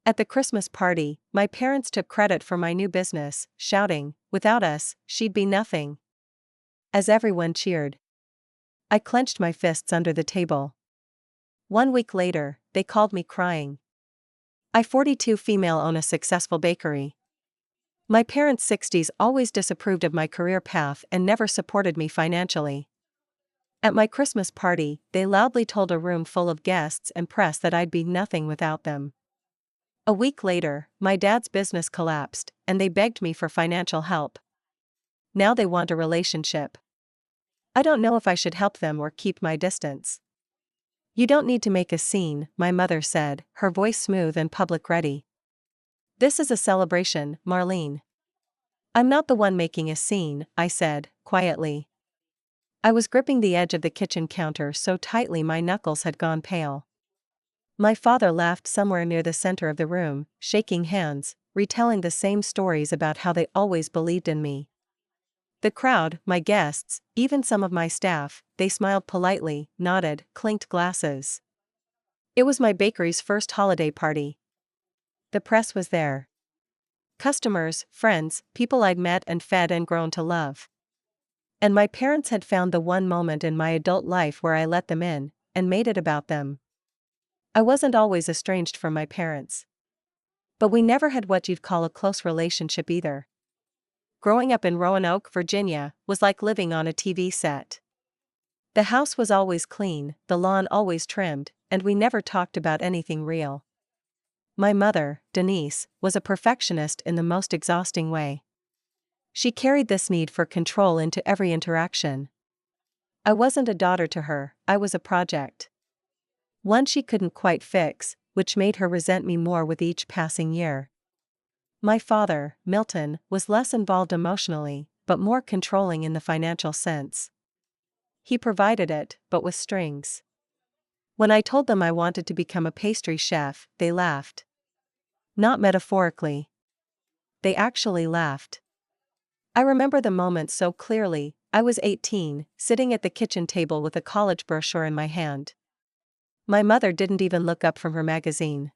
At the Christmas party, my parents took credit for my new business, shouting, "Without us, she'd be nothing." As everyone cheered, I clenched my fists under the table. 1 week later, they called me crying. I 42 female own a successful bakery. My parents' 60s always disapproved of my career path and never supported me financially. At my Christmas party, they loudly told a room full of guests and press that I'd be nothing without them. A week later, my dad's business collapsed, and they begged me for financial help. Now they want a relationship. I don't know if I should help them or keep my distance. "You don't need to make a scene," my mother said, her voice smooth and public ready. "This is a celebration, Marlene." "I'm not the one making a scene," I said, quietly. I was gripping the edge of the kitchen counter so tightly my knuckles had gone pale. My father laughed somewhere near the center of the room, shaking hands, retelling the same stories about how they always believed in me. The crowd, my guests, even some of my staff, they smiled politely, nodded, clinked glasses. It was my bakery's first holiday party. The press was there. Customers, friends, people I'd met and fed and grown to love. And my parents had found the one moment in my adult life where I let them in, and made it about them. I wasn't always estranged from my parents. But we never had what you'd call a close relationship either. Growing up in Roanoke, Virginia, was like living on a TV set. The house was always clean, the lawn always trimmed, and we never talked about anything real. My mother, Denise, was a perfectionist in the most exhausting way. She carried this need for control into every interaction. I wasn't a daughter to her, I was a project. One she couldn't quite fix, which made her resent me more with each passing year. My father, Milton, was less involved emotionally, but more controlling in the financial sense. He provided it, but with strings. When I told them I wanted to become a pastry chef, they laughed. Not metaphorically. They actually laughed. I remember the moment so clearly. I was 18, sitting at the kitchen table with a college brochure in my hand. My mother didn't even look up from her magazine.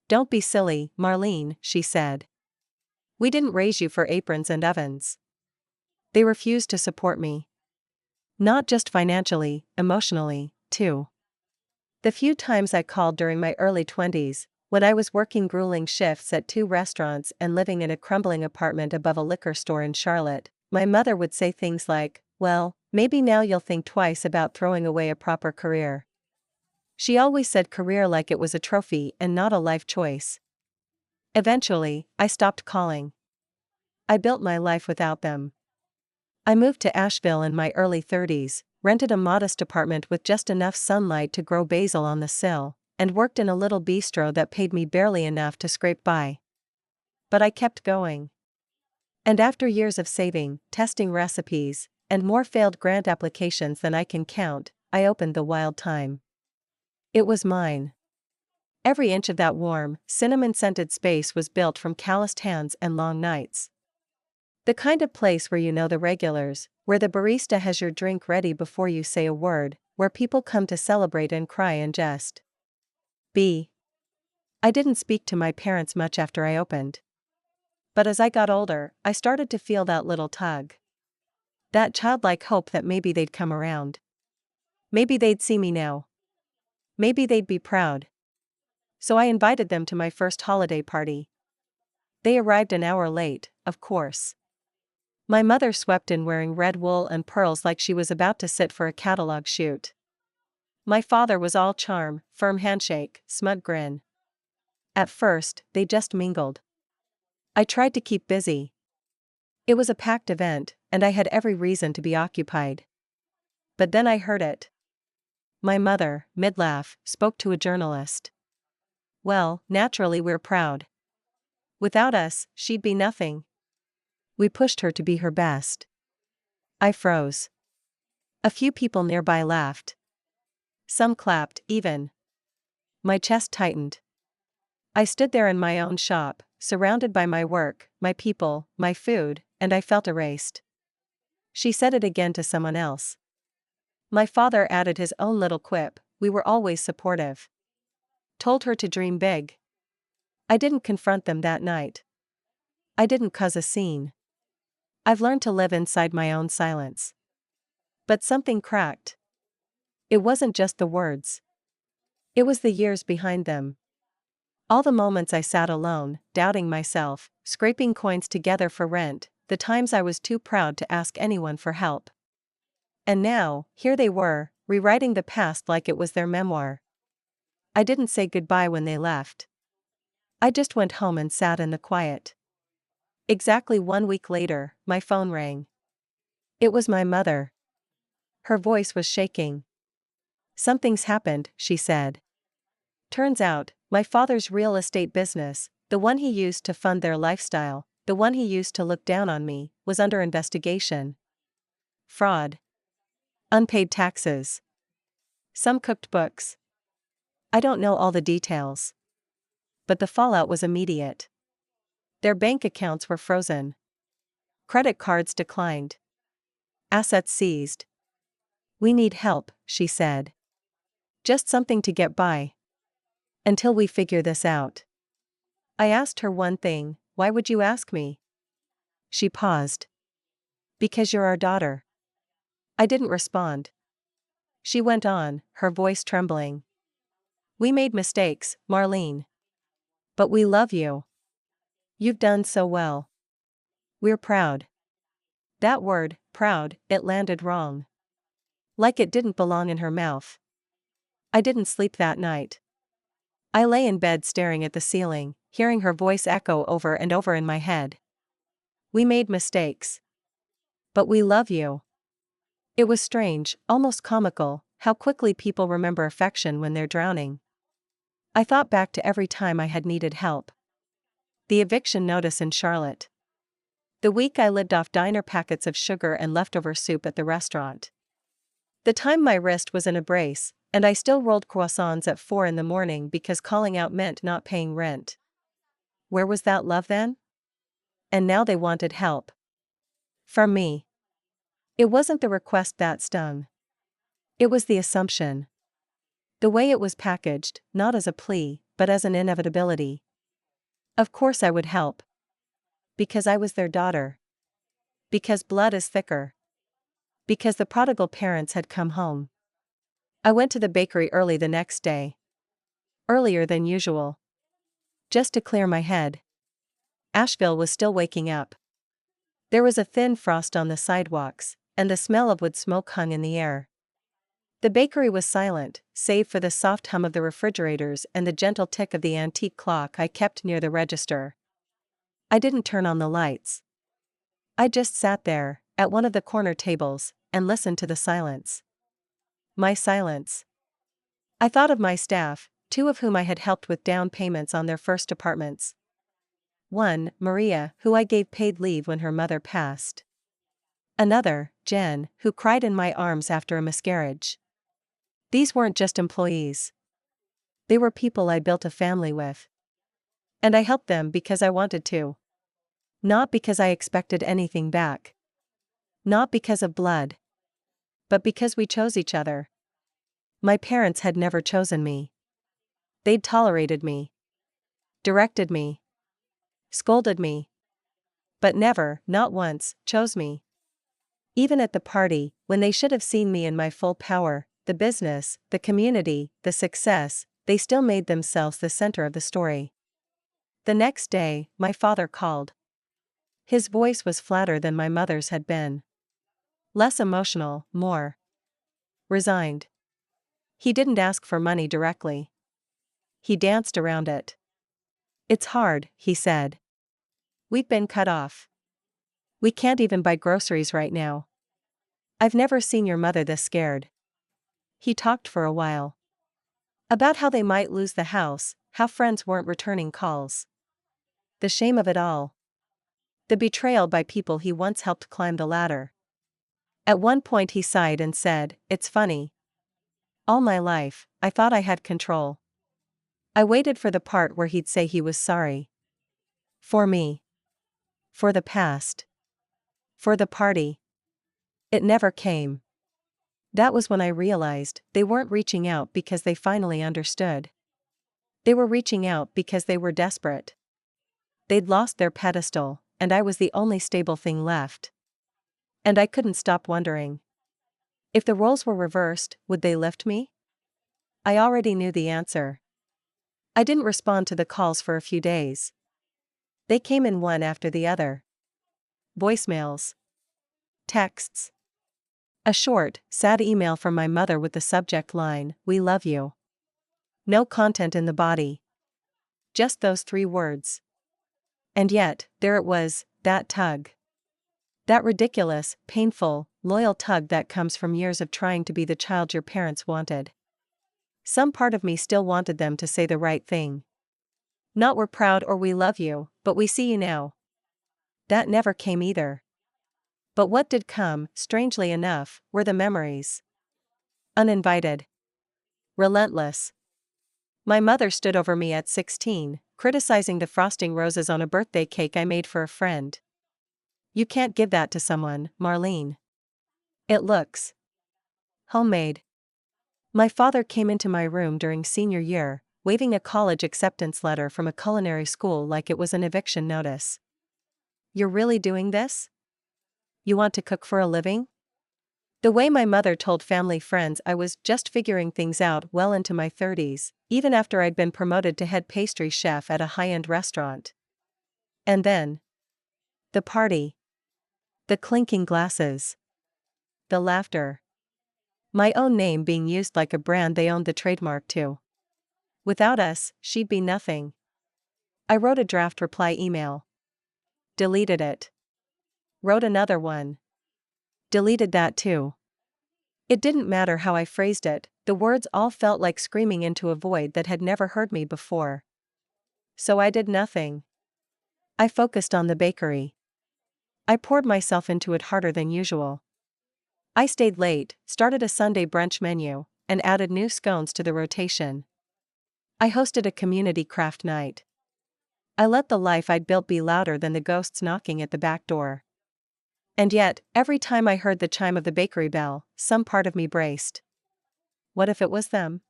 "Don't be silly, Marlene," she said. "We didn't raise you for aprons and ovens." They refused to support me. Not just financially, emotionally, too. The few times I called during my early 20s, when I was working grueling shifts at 2 restaurants and living in a crumbling apartment above a liquor store in Charlotte, my mother would say things like, "Well, maybe now you'll think twice about throwing away a proper career." She always said career like it was a trophy and not a life choice. Eventually, I stopped calling. I built my life without them. I moved to Asheville in my early 30s, rented a modest apartment with just enough sunlight to grow basil on the sill, and worked in a little bistro that paid me barely enough to scrape by. But I kept going. And after years of saving, testing recipes, and more failed grant applications than I can count, I opened the Wild Thyme. It was mine. Every inch of that warm, cinnamon-scented space was built from calloused hands and long nights. The kind of place where you know the regulars, where the barista has your drink ready before you say a word, where people come to celebrate and cry and jest. I didn't speak to my parents much after I opened. But as I got older, I started to feel that little tug. That childlike hope that maybe they'd come around. Maybe they'd see me now. Maybe they'd be proud. So I invited them to my first holiday party. They arrived an hour late, of course. My mother swept in wearing red wool and pearls like she was about to sit for a catalog shoot. My father was all charm, firm handshake, smug grin. At first, they just mingled. I tried to keep busy. It was a packed event, and I had every reason to be occupied. But then I heard it. My mother, mid-laugh, spoke to a journalist. "Well, naturally we're proud. Without us, she'd be nothing." We pushed her to be her best. I froze. A few people nearby laughed. Some clapped, even. My chest tightened. I stood there in my own shop, surrounded by my work, my people, my food, and I felt erased. She said it again to someone else. My father added his own little quip, "We were always supportive." Told her to dream big. I didn't confront them that night. I didn't cause a scene. I've learned to live inside my own silence. But something cracked. It wasn't just the words. It was the years behind them. All the moments I sat alone, doubting myself, scraping coins together for rent, the times I was too proud to ask anyone for help. And now, here they were, rewriting the past like it was their memoir. I didn't say goodbye when they left. I just went home and sat in the quiet. Exactly 1 week later, my phone rang. It was my mother. Her voice was shaking. "Something's happened," she said. "Turns out, my father's real estate business, the one he used to fund their lifestyle, the one he used to look down on me, was under investigation. Fraud. Unpaid taxes. Some cooked books. I don't know all the details. But the fallout was immediate. Their bank accounts were frozen. Credit cards declined. Assets seized. We need help," she said. "Just something to get by. Until we figure this out." I asked her one thing, "Why would you ask me?" She paused. "Because you're our daughter." I didn't respond. She went on, her voice trembling. "We made mistakes, Marlene. But we love you. You've done so well. We're proud." That word, proud, it landed wrong. Like it didn't belong in her mouth. I didn't sleep that night. I lay in bed staring at the ceiling, hearing her voice echo over and over in my head. "We made mistakes. But we love you." It was strange, almost comical, how quickly people remember affection when they're drowning. I thought back to every time I had needed help. The eviction notice in Charlotte. The week I lived off diner packets of sugar and leftover soup at the restaurant. The time my wrist was in a brace, and I still rolled croissants at 4 in the morning because calling out meant not paying rent. Where was that love then? And now they wanted help. From me. It wasn't the request that stung. It was the assumption. The way it was packaged, not as a plea, but as an inevitability. Of course I would help. Because I was their daughter. Because blood is thicker. Because the prodigal parents had come home. I went to the bakery early the next day. Earlier than usual. Just to clear my head. Asheville was still waking up. There was a thin frost on the sidewalks, and the smell of wood smoke hung in the air. The bakery was silent, save for the soft hum of the refrigerators and the gentle tick of the antique clock I kept near the register. I didn't turn on the lights. I just sat there, at one of the corner tables, and listened to the silence. My silence. I thought of my staff, 2 of whom I had helped with down payments on their first apartments. One, Maria, who I gave paid leave when her mother passed. Another, Jen, who cried in my arms after a miscarriage. These weren't just employees. They were people I built a family with. And I helped them because I wanted to. Not because I expected anything back. Not because of blood. But because we chose each other. My parents had never chosen me. They'd tolerated me. Directed me. Scolded me. But never, not once, chose me. Even at the party, when they should have seen me in my full power, the business, the community, the success, they still made themselves the center of the story. The next day, my father called. His voice was flatter than my mother's had been. Less emotional, more resigned. He didn't ask for money directly. He danced around it. "It's hard," he said. "We've been cut off. We can't even buy groceries right now. I've never seen your mother this scared." He talked for a while. About how they might lose the house, how friends weren't returning calls. The shame of it all. The betrayal by people he once helped climb the ladder. At one point he sighed and said, "It's funny. All my life, I thought I had control. I waited for the part where he'd say he was sorry. For me. For the past. For the party. It never came. That was when I realized they weren't reaching out because they finally understood. They were reaching out because they were desperate. They'd lost their pedestal, and I was the only stable thing left. And I couldn't stop wondering. If the roles were reversed, would they lift me? I already knew the answer. I didn't respond to the calls for a few days. They came in one after the other. Voicemails. Texts. A short, sad email from my mother with the subject line, "We love you." No content in the body. Just those 3 words. And yet, there it was, that tug. That ridiculous, painful, loyal tug that comes from years of trying to be the child your parents wanted. Some part of me still wanted them to say the right thing. Not "we're proud" or "we love you," but "we see you now." That never came either. But what did come, strangely enough, were the memories. Uninvited. Relentless. My mother stood over me at 16, criticizing the frosting roses on a birthday cake I made for a friend. "You can't give that to someone, Marlene. It looks homemade." My father came into my room during senior year, waving a college acceptance letter from a culinary school like it was an eviction notice. "You're really doing this? You want to cook for a living?" The way my mother told family friends I was just figuring things out well into my 30s, even after I'd been promoted to head pastry chef at a high-end restaurant. And then. The party. The clinking glasses. The laughter. My own name being used like a brand they owned the trademark to. Without us, she'd be nothing. I wrote a draft reply email. Deleted it. Wrote another one. Deleted that too. It didn't matter how I phrased it, the words all felt like screaming into a void that had never heard me before. So I did nothing. I focused on the bakery. I poured myself into it harder than usual. I stayed late, started a Sunday brunch menu, and added new scones to the rotation. I hosted a community craft night. I let the life I'd built be louder than the ghosts knocking at the back door. And yet, every time I heard the chime of the bakery bell, some part of me braced. What if it was them?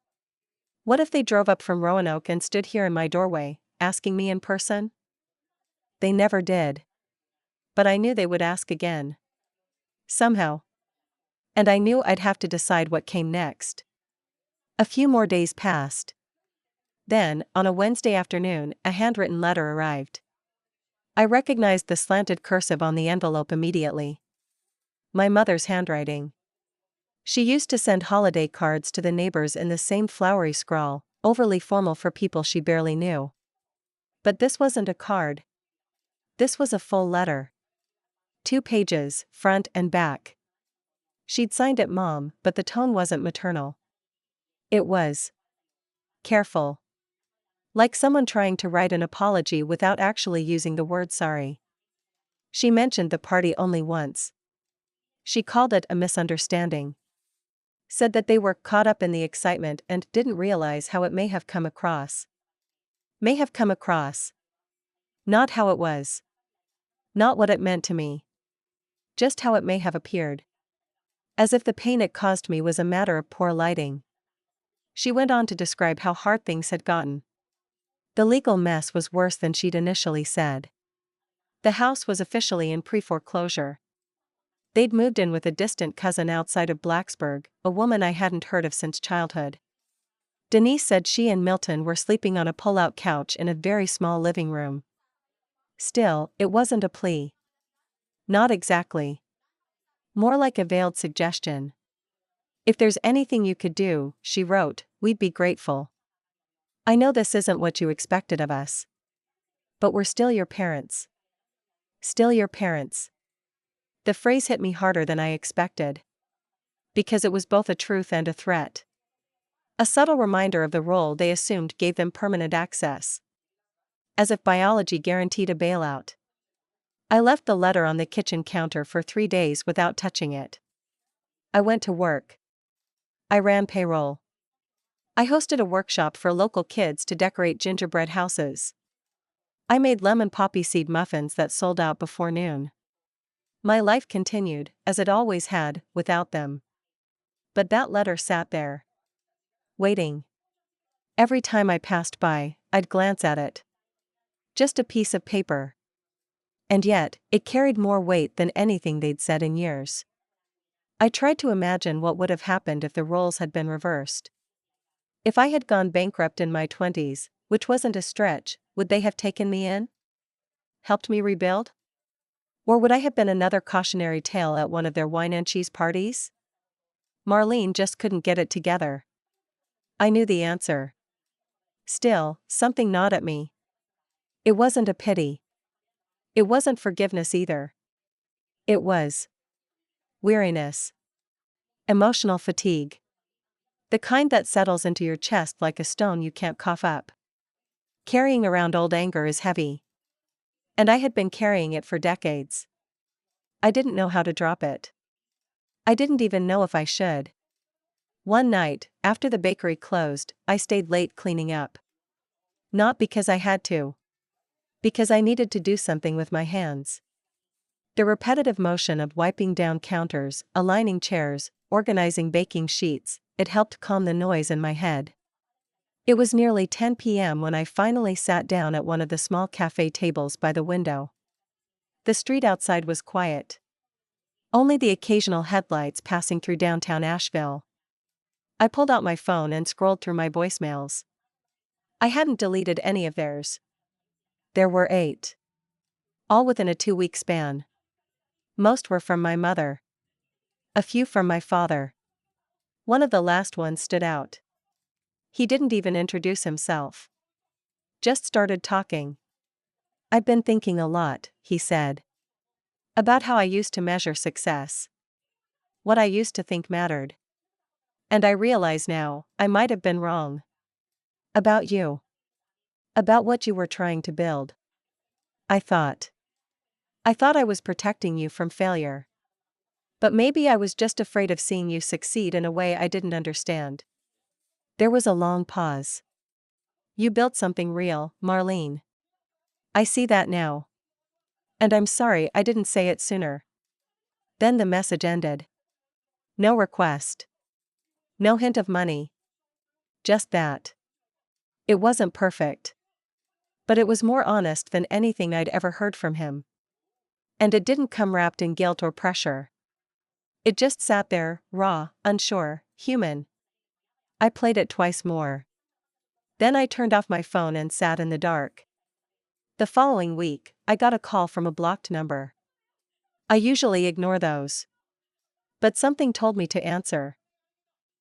What if they drove up from Roanoke and stood here in my doorway, asking me in person? They never did. But I knew they would ask again. Somehow. And I knew I'd have to decide what came next. A few more days passed. Then, on a Wednesday afternoon, a handwritten letter arrived. I recognized the slanted cursive on the envelope immediately. My mother's handwriting. She used to send holiday cards to the neighbors in the same flowery scrawl, overly formal for people she barely knew. But this wasn't a card. This was a full letter. 2 pages, front and back. She'd signed it Mom, but the tone wasn't maternal. It was careful. Like someone trying to write an apology without actually using the word sorry. She mentioned the party only once. She called it a misunderstanding. Said that they were caught up in the excitement and didn't realize how it may have come across. May have come across. Not how it was. Not what it meant to me. Just how it may have appeared. As if the pain it caused me was a matter of poor lighting. She went on to describe how hard things had gotten. The legal mess was worse than she'd initially said. The house was officially in pre-foreclosure. They'd moved in with a distant cousin outside of Blacksburg, a woman I hadn't heard of since childhood. Denise said she and Milton were sleeping on a pull-out couch in a very small living room. Still, it wasn't a plea. Not exactly. More like a veiled suggestion. "If there's anything you could do," she wrote, "we'd be grateful. I know this isn't what you expected of us. But we're still your parents. Still your parents." The phrase hit me harder than I expected. Because it was both a truth and a threat. A subtle reminder of the role they assumed gave them permanent access. As if biology guaranteed a bailout. I left the letter on the kitchen counter for 3 days without touching it. I went to work. I ran payroll. I hosted a workshop for local kids to decorate gingerbread houses. I made lemon poppy seed muffins that sold out before noon. My life continued, as it always had, without them. But that letter sat there. Waiting. Every time I passed by, I'd glance at it. Just a piece of paper. And yet, it carried more weight than anything they'd said in years. I tried to imagine what would have happened if the roles had been reversed. If I had gone bankrupt in my 20s, which wasn't a stretch, would they have taken me in? Helped me rebuild? Or would I have been another cautionary tale at one of their wine and cheese parties? Marlene just couldn't get it together. I knew the answer. Still, something gnawed at me. It wasn't a pity. It wasn't forgiveness either. It was weariness. Emotional fatigue. The kind that settles into your chest like a stone you can't cough up. Carrying around old anger is heavy. And I had been carrying it for decades. I didn't know how to drop it. I didn't even know if I should. One night, after the bakery closed, I stayed late cleaning up. Not because I had to. Because I needed to do something with my hands. The repetitive motion of wiping down counters, aligning chairs, organizing baking sheets, it helped calm the noise in my head. It was nearly 10 p.m. when I finally sat down at one of the small cafe tables by the window. The street outside was quiet. Only the occasional headlights passing through downtown Asheville. I pulled out my phone and scrolled through my voicemails. I hadn't deleted any of theirs. There were 8. All within a 2-week span. Most were from my mother. A few from my father. One of the last ones stood out. He didn't even introduce himself. Just started talking. "I've been thinking a lot," he said. "About how I used to measure success. What I used to think mattered. And I realize now, I might have been wrong. About you. About what you were trying to build. I thought I was protecting you from failure. But maybe I was just afraid of seeing you succeed in a way I didn't understand." There was a long pause. "You built something real, Marlene. I see that now. And I'm sorry I didn't say it sooner." Then the message ended. No request. No hint of money. Just that. It wasn't perfect. But it was more honest than anything I'd ever heard from him. And it didn't come wrapped in guilt or pressure. It just sat there, raw, unsure, human. I played it twice more. Then I turned off my phone and sat in the dark. The following week, I got a call from a blocked number. I usually ignore those. But something told me to answer.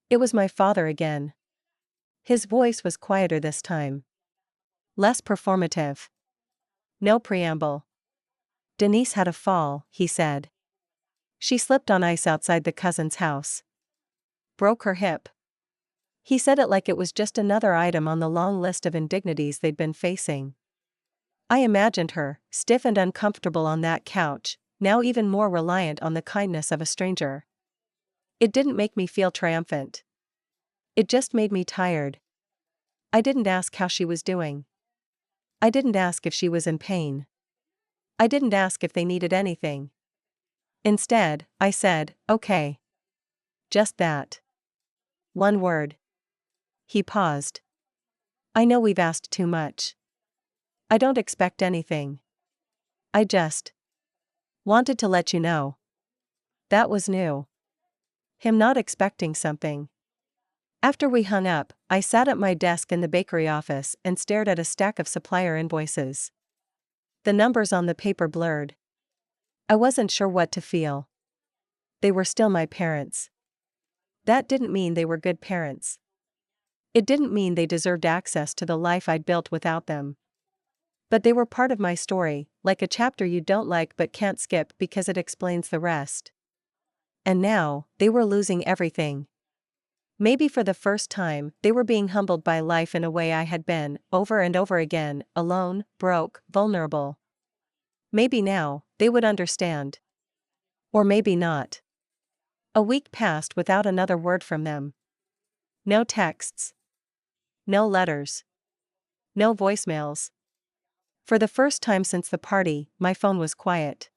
It was my father again. His voice was quieter this time. Less performative. No preamble. "Denise had a fall," he said. "She slipped on ice outside the cousin's house. Broke her hip." He said it like it was just another item on the long list of indignities they'd been facing. I imagined her, stiff and uncomfortable on that couch, now even more reliant on the kindness of a stranger. It didn't make me feel triumphant. It just made me tired. I didn't ask how she was doing. I didn't ask if she was in pain. I didn't ask if they needed anything. Instead, I said, "Okay." Just that. One word. He paused. "I know we've asked too much. I don't expect anything. I just wanted to let you know." That was new. Him not expecting something. After we hung up, I sat at my desk in the bakery office and stared at a stack of supplier invoices. The numbers on the paper blurred. I wasn't sure what to feel. They were still my parents. That didn't mean they were good parents. It didn't mean they deserved access to the life I'd built without them. But they were part of my story, like a chapter you don't like but can't skip because it explains the rest. And now, they were losing everything. Maybe for the first time, they were being humbled by life in a way I had been, over and over again, alone, broke, vulnerable. Maybe now, they would understand. Or maybe not. A week passed without another word from them. No texts. No letters. No voicemails. For the first time since the party, my phone was quiet.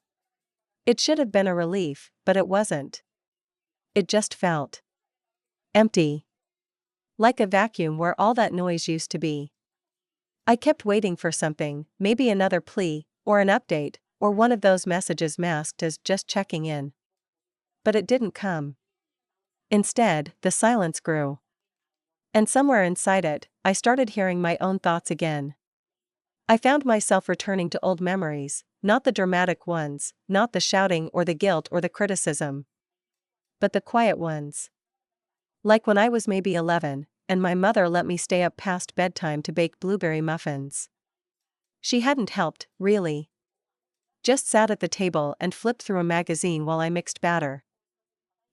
It should have been a relief, but it wasn't. It just felt empty. Like a vacuum where all that noise used to be. I kept waiting for something, maybe another plea, or an update, or one of those messages masked as just checking in. But it didn't come. Instead, the silence grew. And somewhere inside it, I started hearing my own thoughts again. I found myself returning to old memories, not the dramatic ones, not the shouting or the guilt or the criticism, but the quiet ones. Like when I was maybe 11, and my mother let me stay up past bedtime to bake blueberry muffins. She hadn't helped, really. Just sat at the table and flipped through a magazine while I mixed batter.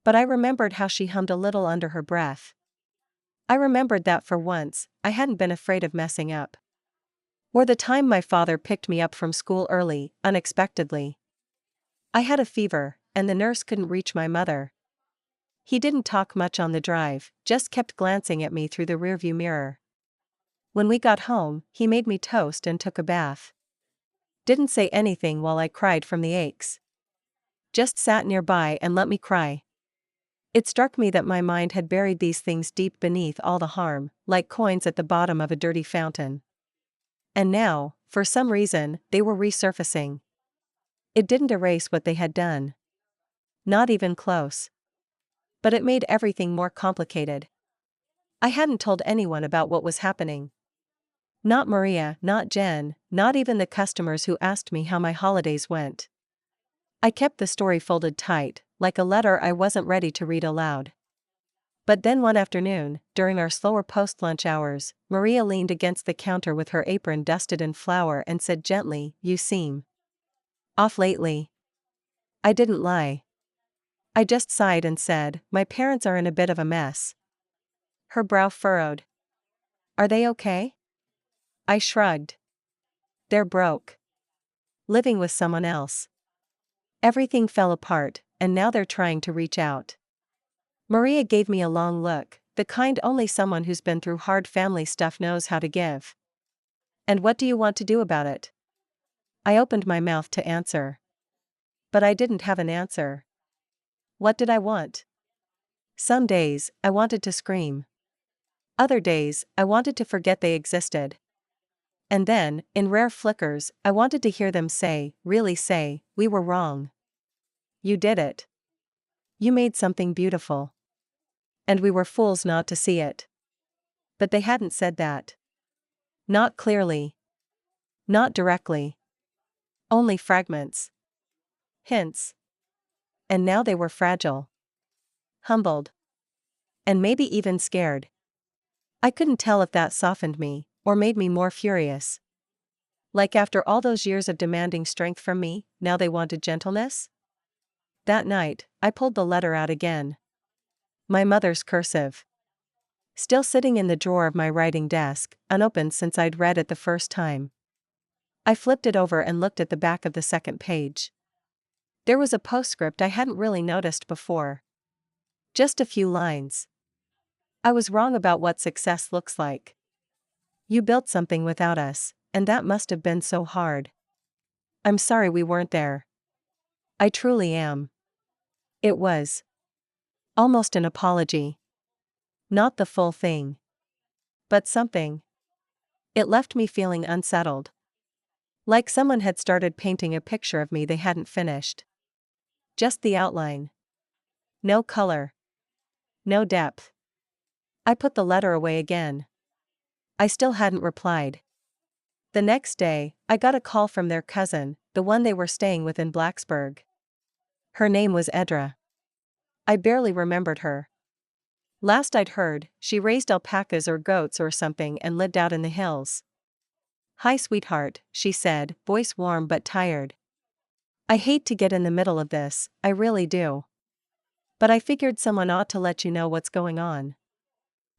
But I remembered how she hummed a little under her breath. I remembered that for once, I hadn't been afraid of messing up. Or the time my father picked me up from school early, unexpectedly. I had a fever, and the nurse couldn't reach my mother. He didn't talk much on the drive, just kept glancing at me through the rearview mirror. When we got home, he made me toast and took a bath. Didn't say anything while I cried from the aches. Just sat nearby and let me cry. It struck me that my mind had buried these things deep beneath all the harm, like coins at the bottom of a dirty fountain. And now, for some reason, they were resurfacing. It didn't erase what they had done. Not even close. But it made everything more complicated. I hadn't told anyone about what was happening. Not Maria, not Jen, not even the customers who asked me how my holidays went. I kept the story folded tight, like a letter I wasn't ready to read aloud. But then one afternoon, during our slower post-lunch hours, Maria leaned against the counter with her apron dusted in flour and said gently, "You seem off lately." I didn't lie. I just sighed and said, "My parents are in a bit of a mess." Her brow furrowed. "Are they okay?" I shrugged. "They're broke. Living with someone else. Everything fell apart, and now they're trying to reach out." Maria gave me a long look, the kind only someone who's been through hard family stuff knows how to give. "And what do you want to do about it?" I opened my mouth to answer. But I didn't have an answer. What did I want? Some days, I wanted to scream. Other days, I wanted to forget they existed. And then, in rare flickers, I wanted to hear them say, really say, "We were wrong. You did it. You made something beautiful. And we were fools not to see it." But they hadn't said that. Not clearly. Not directly. Only fragments. Hints. And now they were fragile. Humbled. And maybe even scared. I couldn't tell if that softened me, or made me more furious. Like after all those years of demanding strength from me, now they wanted gentleness? That night, I pulled the letter out again. My mother's cursive. Still sitting in the drawer of my writing desk, unopened since I'd read it the first time. I flipped it over and looked at the back of the second page. There was a postscript I hadn't really noticed before. Just a few lines. "I was wrong about what success looks like. You built something without us, and that must have been so hard. I'm sorry we weren't there. I truly am." It was almost an apology. Not the full thing. But something. It left me feeling unsettled. Like someone had started painting a picture of me they hadn't finished. Just the outline. No color. No depth. I put the letter away again. I still hadn't replied. The next day, I got a call from their cousin, the one they were staying with in Blacksburg. Her name was Edra. I barely remembered her. Last I'd heard, she raised alpacas or goats or something and lived out in the hills. "Hi sweetheart," she said, voice warm but tired. "I hate to get in the middle of this, I really do. But I figured someone ought to let you know what's going on."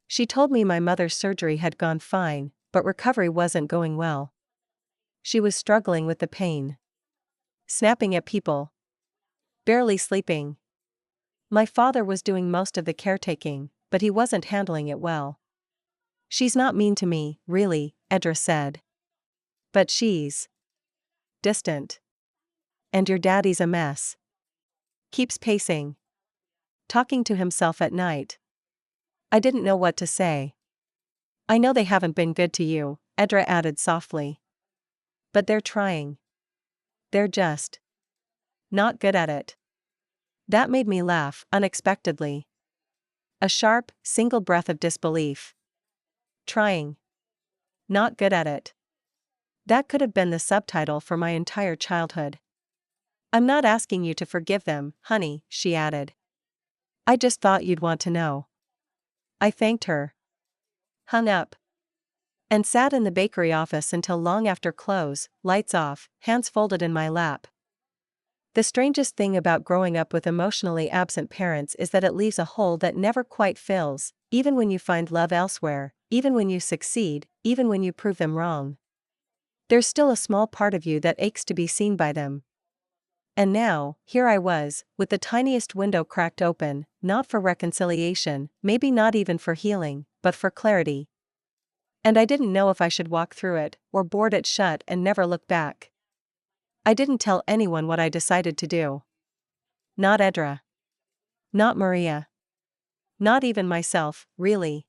She told me my mother's surgery had gone fine, but recovery wasn't going well. She was struggling with the pain. Snapping at people. Barely sleeping. My father was doing most of the caretaking, but he wasn't handling it well. "She's not mean to me, really," Edra said. "But she's distant. And your daddy's a mess. Keeps pacing. Talking to himself at night." I didn't know what to say. I know they haven't been good to you, Edra added softly. But they're trying. They're just not good at it. That made me laugh, unexpectedly. A sharp, single breath of disbelief. Trying. Not good at it. That could have been the subtitle for my entire childhood. I'm not asking you to forgive them, honey, she added. I just thought you'd want to know. I thanked her. Hung up. And sat in the bakery office until long after close, lights off, hands folded in my lap. The strangest thing about growing up with emotionally absent parents is that it leaves a hole that never quite fills, even when you find love elsewhere, even when you succeed, even when you prove them wrong. There's still a small part of you that aches to be seen by them. And now, here I was, with the tiniest window cracked open, not for reconciliation, maybe not even for healing, but for clarity. And I didn't know if I should walk through it, or board it shut and never look back. I didn't tell anyone what I decided to do. Not Edra. Not Maria. Not even myself, really.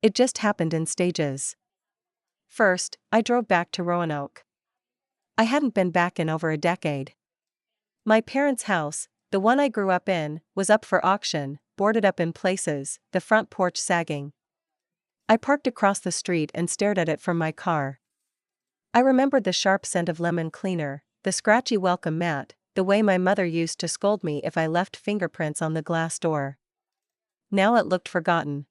It just happened in stages. First, I drove back to Roanoke. I hadn't been back in over a decade. My parents' house, the one I grew up in, was up for auction, boarded up in places, the front porch sagging. I parked across the street and stared at it from my car. I remembered the sharp scent of lemon cleaner, the scratchy welcome mat, the way my mother used to scold me if I left fingerprints on the glass door. Now it looked forgotten.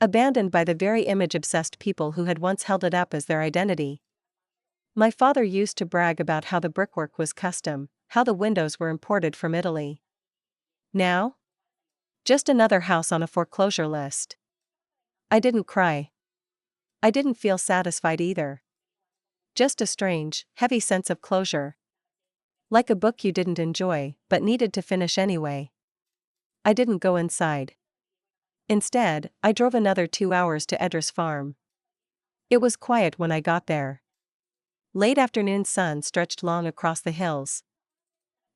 Abandoned by the very image-obsessed people who had once held it up as their identity. My father used to brag about how the brickwork was custom, how the windows were imported from Italy. Now? Just another house on a foreclosure list. I didn't cry. I didn't feel satisfied either. Just a strange, heavy sense of closure. Like a book you didn't enjoy, but needed to finish anyway. I didn't go inside. Instead, I drove another 2 hours to Edra's farm. It was quiet when I got there. Late afternoon sun stretched long across the hills.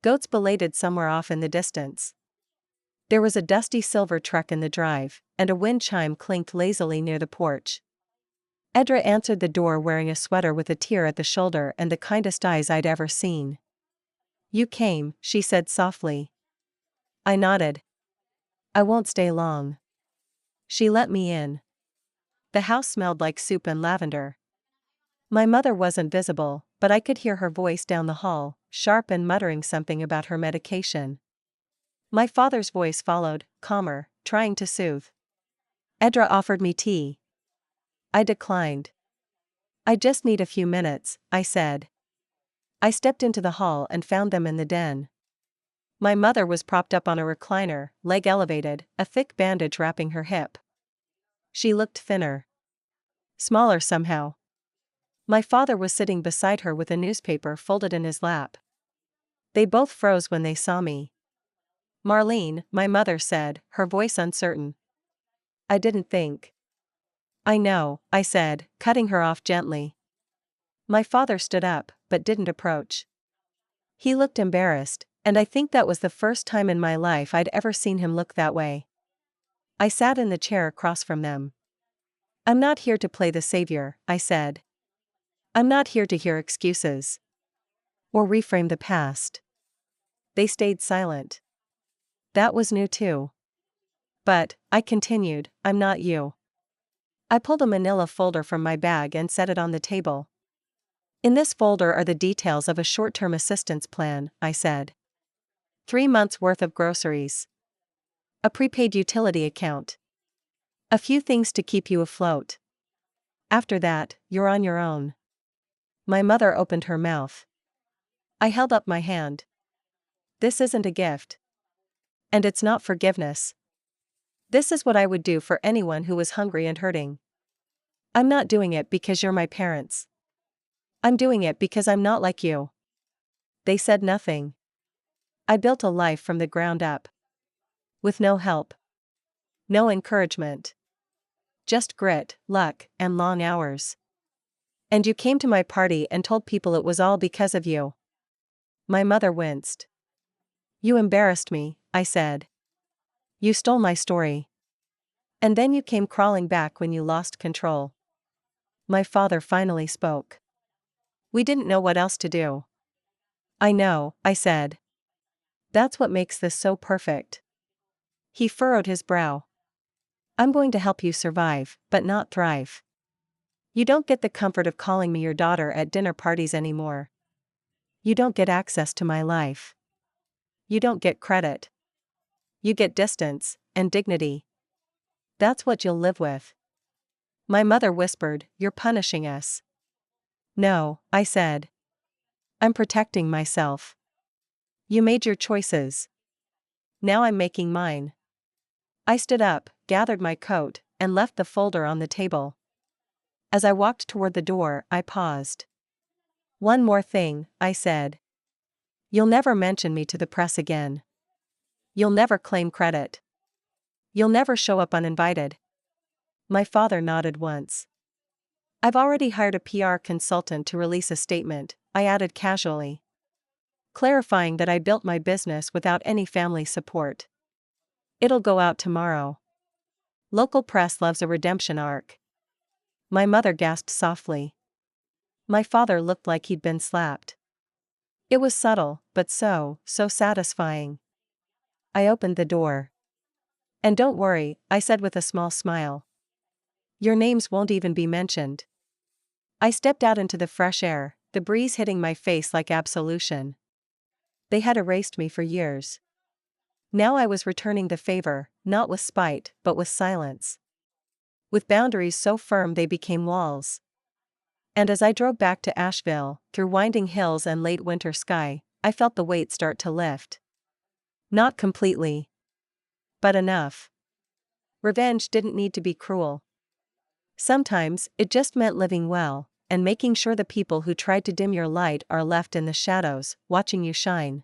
Goats belated somewhere off in the distance. There was a dusty silver truck in the drive, and a wind chime clinked lazily near the porch. Edra answered the door wearing a sweater with a tear at the shoulder and the kindest eyes I'd ever seen. You came, she said softly. I nodded. I won't stay long. She let me in. The house smelled like soup and lavender. My mother wasn't visible, but I could hear her voice down the hall, sharp and muttering something about her medication. My father's voice followed, calmer, trying to soothe. Edra offered me tea. I declined. I just need a few minutes, I said. I stepped into the hall and found them in the den. My mother was propped up on a recliner, leg elevated, a thick bandage wrapping her hip. She looked thinner. Smaller somehow. My father was sitting beside her with a newspaper folded in his lap. They both froze when they saw me. Marlene, my mother said, her voice uncertain. I didn't think. I know, I said, cutting her off gently. My father stood up, but didn't approach. He looked embarrassed, and I think that was the first time in my life I'd ever seen him look that way. I sat in the chair across from them. I'm not here to play the savior, I said. I'm not here to hear excuses. Or reframe the past. They stayed silent. That was new too. But, I continued, I'm not you. I pulled a manila folder from my bag and set it on the table. In this folder are the details of a short-term assistance plan, I said. 3 months' worth of groceries. A prepaid utility account. A few things to keep you afloat. After that, you're on your own. My mother opened her mouth. I held up my hand. This isn't a gift. And it's not forgiveness. This is what I would do for anyone who was hungry and hurting. I'm not doing it because you're my parents. I'm doing it because I'm not like you. They said nothing. I built a life from the ground up. With no help. No encouragement. Just grit, luck, and long hours. And you came to my party and told people it was all because of you. My mother winced. You embarrassed me, I said. You stole my story. And then you came crawling back when you lost control. My father finally spoke. We didn't know what else to do. I know, I said. That's what makes this so perfect. He furrowed his brow. I'm going to help you survive, but not thrive. You don't get the comfort of calling me your daughter at dinner parties anymore. You don't get access to my life. You don't get credit. You get distance and dignity. That's what you'll live with. My mother whispered, You're punishing us. No, I said. I'm protecting myself. You made your choices. Now I'm making mine. I stood up, gathered my coat, and left the folder on the table. As I walked toward the door, I paused. One more thing, I said. You'll never mention me to the press again. You'll never claim credit. You'll never show up uninvited. My father nodded once. I've already hired a PR consultant to release a statement, I added casually. Clarifying that I built my business without any family support. It'll go out tomorrow. Local press loves a redemption arc. My mother gasped softly. My father looked like he'd been slapped. It was subtle, but so satisfying. I opened the door. And don't worry, I said with a small smile. Your names won't even be mentioned. I stepped out into the fresh air, the breeze hitting my face like absolution. They had erased me for years. Now I was returning the favor, not with spite, but with silence. With boundaries so firm they became walls. And as I drove back to Asheville, through winding hills and late winter sky, I felt the weight start to lift. Not completely. But enough. Revenge didn't need to be cruel. Sometimes, it just meant living well, and making sure the people who tried to dim your light are left in the shadows, watching you shine.